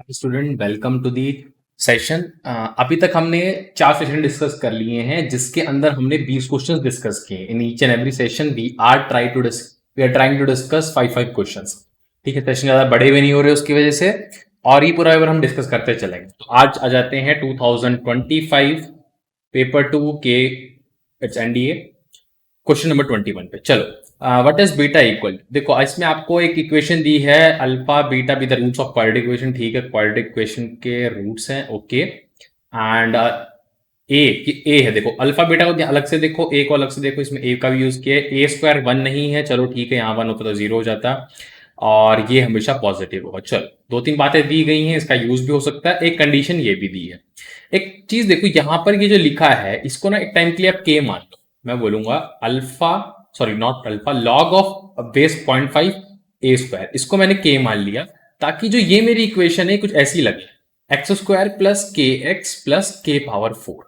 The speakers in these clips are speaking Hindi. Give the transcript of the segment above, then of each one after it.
Student welcome to the session. अभी तक हमने 4 सेशन डिस्कस कर लिए हैं जिसके अंदर हमने 20 क्वेश्चंस डिस्कस किए। In each and every session we are trying to discuss 5 questions. ठीक है, सेशन ज्यादा बड़े भी नहीं हो रहे उसकी वजह से, और ये पूरा पेपर हम डिस्कस करते चलेंगे। तो आज आ जाते हैं 2025 पेपर 2 के इट्स एनडीए क्वेश्चन नंबर 21 पे। चलो, व्हाट इज बीटा इक्वल। देखो, इसमें आपको एक इक्वेशन दी है, alpha beta be the roots of quadratic equation. ठीक है, क्वाड्रेटिक इक्वेशन के रूट्स हैं, ओके। एंड ए है, देखो अल्फा बीटा को अलग से देखो, ए को अलग से देखो। इसमें ए का भी यूज किया है। ए स्क्वायर 1 नहीं है, चलो ठीक है, यहाँ 1 होता तो 0 हो जाता, और ये हमेशा पॉजिटिव होगा। चलो, 2-3 बातें दी गई हैं, इसका यूज भी हो सकता है। एक कंडीशन ये भी दी है। एक चीज देखो, यहाँ पर ये जो लिखा है इसको ना एक टाइम के लिए आप के मान लो। मैं बोलूंगा alpha, sorry not alpha, log of base 0.5 A square, इसको मैंने के मान लिया ताकि जो ये मेरी इक्वेशन है कुछ ऐसी लगे, x square plus k x plus k power 4।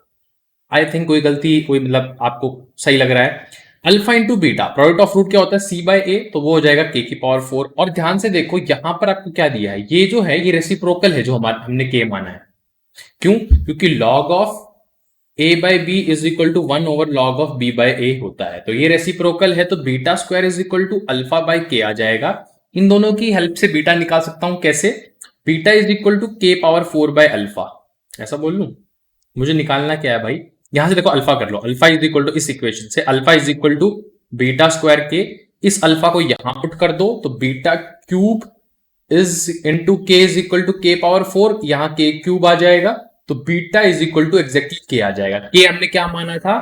I think कोई गलती, कोई मतलब आपको सही लग रहा है। Alpha into beta, product of root क्या होता है, सी बाय ए, तो वो हो जाएगा के की पावर 4। और ध्यान से देखो यहां पर आपको क्या दिया है, ये जो है ये रेसिप्रोकल है जो हमारा हमने के माना है। क्यों? क्योंकि log of a by B is equal to 1 over log of b by A होता है, तो ये रेसिप्रोकल है, तो beta square is equal to alpha by के आ जाएगा। इन दोनों की हेल्प से बीटा निकाल सकता हूं, कैसे? Beta is equal to k power 4 by alpha, ऐसा बोल लूं। मुझे निकालना क्या है भाई, यहां से देखो अल्फा कर लो, अल्फा इज इक्वल टू, इस इक्वेशन से alpha is equal to beta square के, इस अल्फा को यहां पुट कर दो तो beta cube is into k is equal to k power 4, यहां के क्यूब आ जाएगा, तो beta is equal to exactly k आ जाएगा। के हमने क्या माना था,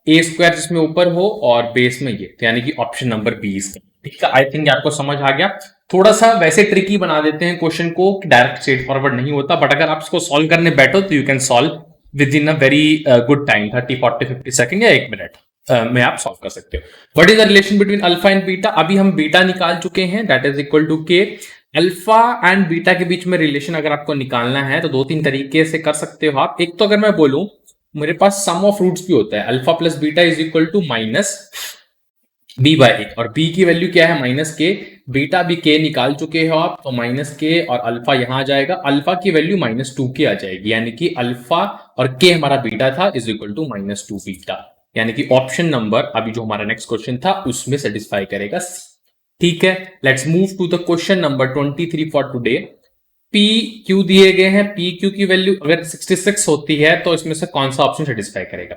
ए स्क्वायर जिसमें ऊपर हो और बेस में ये, तो यानी कि ऑप्शन नंबर 20। ठीक है, आई थिंक आपको समझ आ गया। थोड़ा सा वैसे ट्रिकी बना देते हैं क्वेश्चन को, डायरेक्ट स्ट्रेट फॉरवर्ड नहीं होता, बट अगर आप इसको सॉल्व करने बैठो तो you can solve with in a very good time, 30-40-50 second या 1 मिनट में आप सॉल्व कर सकते हो। What is the relation between alpha and beta? अभी हम बीटा निकाल चुके हैं, दैट इज इक्वल टू के। अल्फा एंड बीटा के बीच में रिलेशन अगर आपको निकालना है तो 2-3 तरीके से कर सकते हो आप। एक तो अगर मैं बोलूं, मेरे पास सम ऑफ रूट्स भी होता है, alpha plus beta is equal to minus B by A, और बी की वैल्यू क्या है, माइनस के। बीटा भी के निकाल चुके हो आप, तो माइनस के और अल्फा यहां आ जाएगा, अल्फा की वैल्यू -2 की आ जाएगी, यानी कि अल्फा और के हमारा बीटा था इज इक्वल टू -2 बीटा, यानी कि ऑप्शन नंबर अभी जो हमारा नेक्स्ट क्वेश्चन था उसमें सेटिस्फाई करेगा सी। ठीक है, let's move to the question number 23 for today. P Q दिए गए हैं, पी क्यू की वैल्यू अगर 66 होती है तो इसमें से कौन सा ऑप्शन सेटिस्फाई करेगा?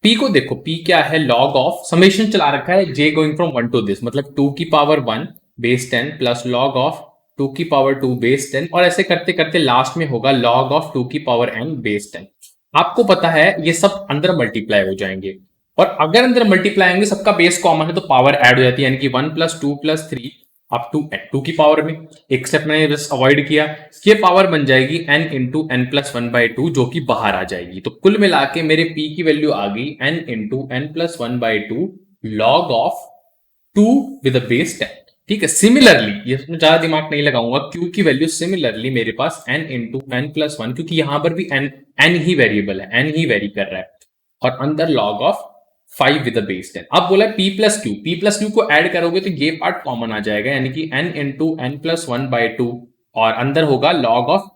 पी को देखो, पी क्या है, लॉग ऑफ, समेशन चला रखा है जे गोइंग फ्रॉम 1 टू दिस, मतलब 2 की power 1 base 10 plus log of 2 की पावर 2 बेस 10, और ऐसे करते करते लास्ट में होगा लॉग ऑफ 2 की पावर n बेस 10। आपको पता है ये सब अंदर मल्टीप्लाई हो जाएंगे, और अगर अंदर मल्टीप्लाई होंगे सबका बेस कॉमन है तो पावर ऐड हो जाती है, यानी कि 1 + 2 + 3 अप टू n, 2 की पावर में एक स्टेप मैंने बस अवॉइड किया, ये पावर बन जाएगी n इंटू n प्लस 1/2, जो कि बाहर आ जाएगी। तो कुल मिला के मेरे p की वैल्यू आ गई n into n plus 1/2 log of 2 with base 10। ठीक है, सिमिलरली ये ज्यादा दिमाग नहीं लगाऊंगा, q की वैल्यू सिमिलरली मेरे पास n इंटू n प्लस 1, क्योंकि यहां पर भी n ही वेरिएबल है, n ही वेरी कर रहा है, और अंदर लॉग ऑफ 5 विद बेस 10। अब बोला p प्लस क्यू को ऐड करोगे तो ये पार्ट कॉमन आ जाएगा, यानी कि n इंटू n प्लस 1/2, और अंदर होगा लॉग ऑफ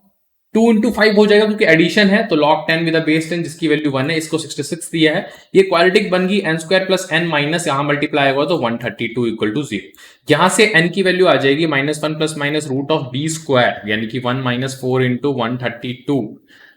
2 इंटू 5 हो जाएगा, क्योंकि एडिशन है तो log 10 विद बेस 10 जिसकी वैल्यू 1 है, इसको 66 दिया है। ये क्वाड्रेटिक बन गई n square plus n minus, यहां मल्टीप्लाई होगा तो 132 इक्वल टू 0। यहां से n की वैल्यू आ जाएगी -1 plus minus root of b square, यानी कि 1 - 4 into 132,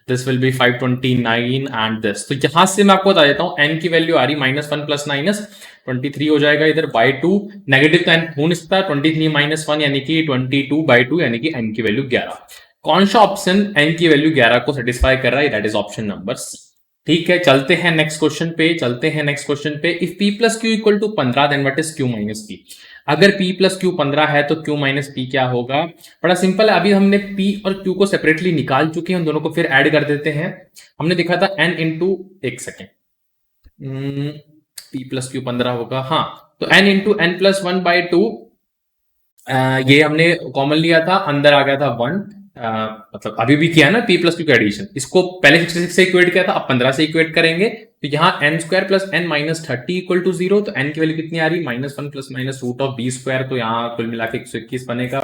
this will be 529 and this. तो यहां से मैं आपको बता देता हूं n की वैल्यू आ रही -1 प्लस माइनस 23 हो जाएगा इधर बाई 2, नेगेटिव तो n हो नहीं सकता, 23 - 1 यानी कि 22/2, यानी कि n की वैल्यू 11। कौन सा ऑप्शन n की वैल्यू 11 को सेटिस्फाई कर रहा है, that is option number C. ठीक है, चलते हैं नेक्स्ट क्वेश्चन पे। If p plus Q equal to 15 then what is q minus p। अगर p प्लस क्यू 15 है तो q माइनस p क्या होगा? बड़ा सिंपल है, अभी हमने p और q को सेपरेटली निकाल चुके हैं, उन दोनों को फिर ऐड कर देते हैं। हमने देखा था n इंटू, एक सेकेंड, p प्लस क्यू 15 होगा, हाँ, तो n इंटू n प्लस 1/2, ये हमने कॉमन लिया था, अंदर आ गया था 1, मतलब अभी भी किया ना p प्लस क्यू का एडिशन, इसको पहले 66 से इक्वेट किया था, अब 15 से इक्वेट करेंगे, तो यहाँ n square plus n minus 30 equal to 0, तो n की वैल्यू कितनी आ रही, -1 plus minus root of b square, तो यहाँ कुल मिला के 121 बनेगा,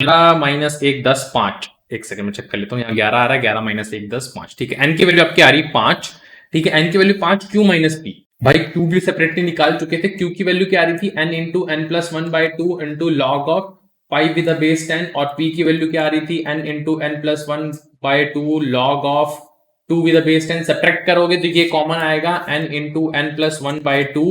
11 - 1 10 5, एक सेकंड में चेक कर लेता हूँ, यहाँ 11 आ रहा है, 11 माइनस 1 10 5, ठीक है। एन की वैल्यू आपकी आ रही 5, ठीक है। एन की वैल्यू 5, क्यू माइनस पी, भाई क्यू भी सेपरेटली निकाल चुके थे। क्यू की वैल्यू क्या आ रही थी, N into N plus 1/2 into log of 5 with the base 10, और पी की वैल्यू क्या आ रही थी, N into N plus 1/2 log of 2 with the base 10। Subtract करोगे तो ये कॉमन आएगा, एन इंटू एन प्लस 1/2,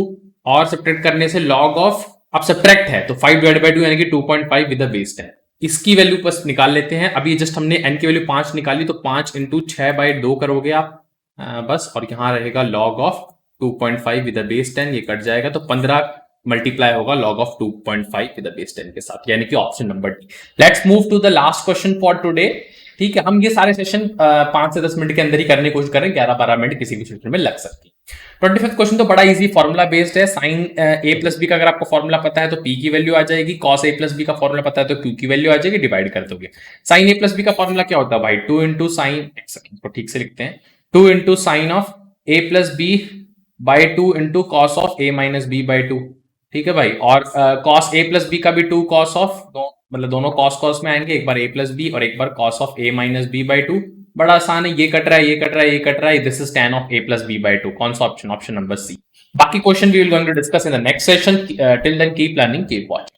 और सब्ट्रैक्ट करने से लॉग ऑफ, अब सब्ट्रैक्ट है तो 5/2 यानी कि 2.5 विद द बेस 10। इसकी वैल्यू बस निकाल लेते हैं। अभी जस्ट हमने एन की वैल्यू 5 निकाली, तो 5 इंटू 6/2 करोगे आप, बस, और यहां रहेगा log of 2.5 with the base 10, ये कट जाएगा तो 15 मल्टीप्लाई होगा log of 2.5 with the base 10 के साथ, यानी कि option number D. Let's move to the last question for today, ठीक है। हम ये सारे सेशन 5 से 10 मिनट के अंदर ही करने की कोशिश करें, 11-12 मिनट किसी भी सेशन में लग सकती है। 25th क्वेश्चन तो बड़ा इजी, फॉर्मूला बेस्ड है। साइन ए प्लस बी का अगर आपको फॉर्मूला पता है तो पी की वैल्यू आ जाएगी, कॉस ए प्लस बी का फॉर्मूला पता है तो क्यू की वैल्यू आ जाएगी, डिवाइड कर दोगे। साइन ए प्लस बी का फॉर्मूला क्या होता है भाई, 2 इंटू साइन, एक सेकंड को ठीक से लिखते हैं, 2 into sine of A plus B by 2 into cos of A minus B by 2, ठीक है भाई। और कॉस ए प्लस बी का भी 2 कॉस ऑफ, मतलब दोनों कॉस कॉस में आएंगे, एक बार ए प्लस बी और एक बार cos of A minus B by 2। बड़ा आसान है, ये कट रहा है, ये कट रहा है, ये कट रहा है, this is tan of a plus B by 2। कौन सा ऑप्शन, ऑप्शन नंबर सी। बाकी question we will going to discuss in the next session. Till then keep learning, keep watching.